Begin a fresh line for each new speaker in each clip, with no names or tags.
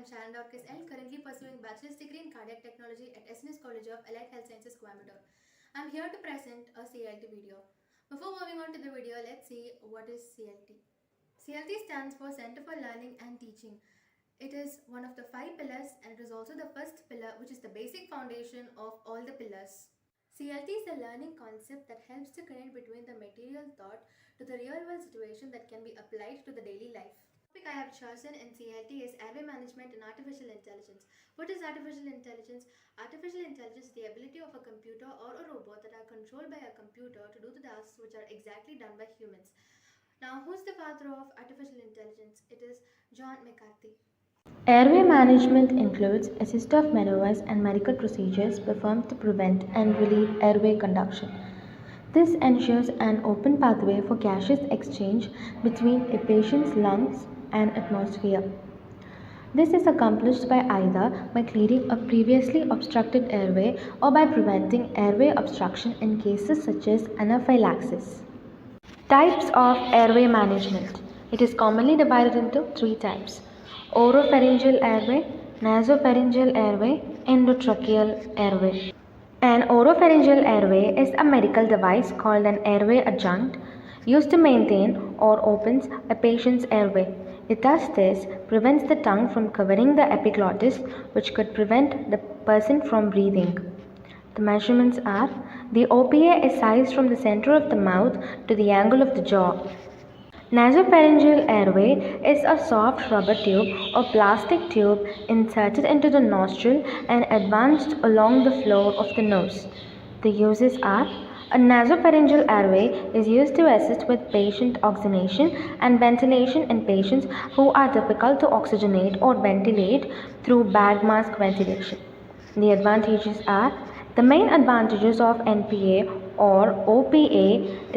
SHARON currently pursuing bachelor's degree in cardiac technology at SNS College of Allied Health Sciences, Coimbatore. I'm here to present a CLT video. Before moving on to the video, let's see what is CLT. CLT stands for Center for Learning and Teaching. It is one of the 5 pillars and it is also the first pillar, which is the basic foundation of all the pillars. CLT is a learning concept that helps to connect between the material thought to the real world situation that can be applied to the daily life. The topic I have chosen in CLT is airway management and artificial intelligence. What is artificial intelligence? Artificial intelligence is the ability of a computer or a robot that are controlled by a computer to do the tasks which are exactly done by humans. Now, who's the father of artificial intelligence? It is John McCarthy.
Airway management includes a system of maneuvers and medical procedures performed to prevent and relieve airway conduction. This ensures an open pathway for gaseous exchange between a patient's lungs and atmosphere. This is accomplished by either by clearing a previously obstructed airway or by preventing airway obstruction in cases such as anaphylaxis. Types of airway management. It is commonly divided into 3 types: oropharyngeal airway, nasopharyngeal airway, endotracheal airway. An oropharyngeal airway is a medical device called an airway adjunct used to maintain or opens a patient's airway. It does this prevents the tongue from covering the epiglottis, which could prevent the person from breathing. The measurements are: the OPA is sized from the center of the mouth to the angle of the jaw. Nasopharyngeal airway is a soft rubber tube or plastic tube inserted into the nostril and advanced along the floor of the nose. The uses are: a nasopharyngeal airway is used to assist with patient oxygenation and ventilation in patients who are difficult to oxygenate or ventilate through bag mask ventilation. The advantages are: the main advantages of NPA or OPA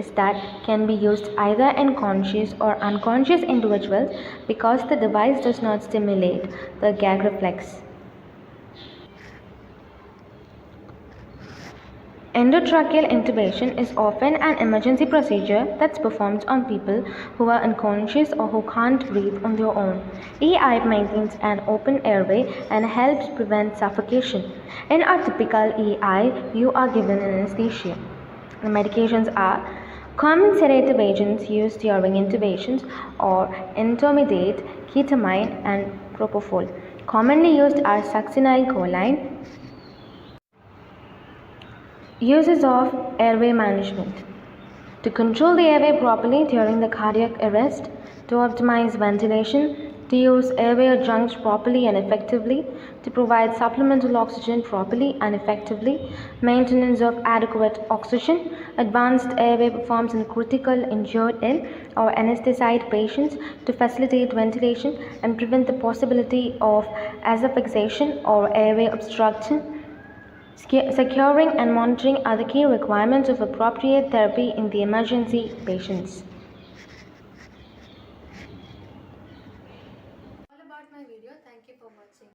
is that can be used either in conscious or unconscious individuals because the device does not stimulate the gag reflex. Endotracheal intubation is often an emergency procedure that's performed on people who are unconscious or who can't breathe on their own. EI maintains an open airway and helps prevent suffocation. In a typical EI, you are given anesthesia. The medications are: common sedative agents used during intubations or intermediate ketamine and propofol. Commonly used are succinylcholine. Uses of airway management: to control the airway properly during the cardiac arrest, to optimize ventilation, to use airway adjuncts properly and effectively, to provide supplemental oxygen properly and effectively, maintenance of adequate oxygen, advanced airway performs in critical injured ill or anesthetized patients to facilitate ventilation and prevent the possibility of asphyxiation or airway obstruction. Securing and monitoring are the key requirements of appropriate therapy in the emergency patients.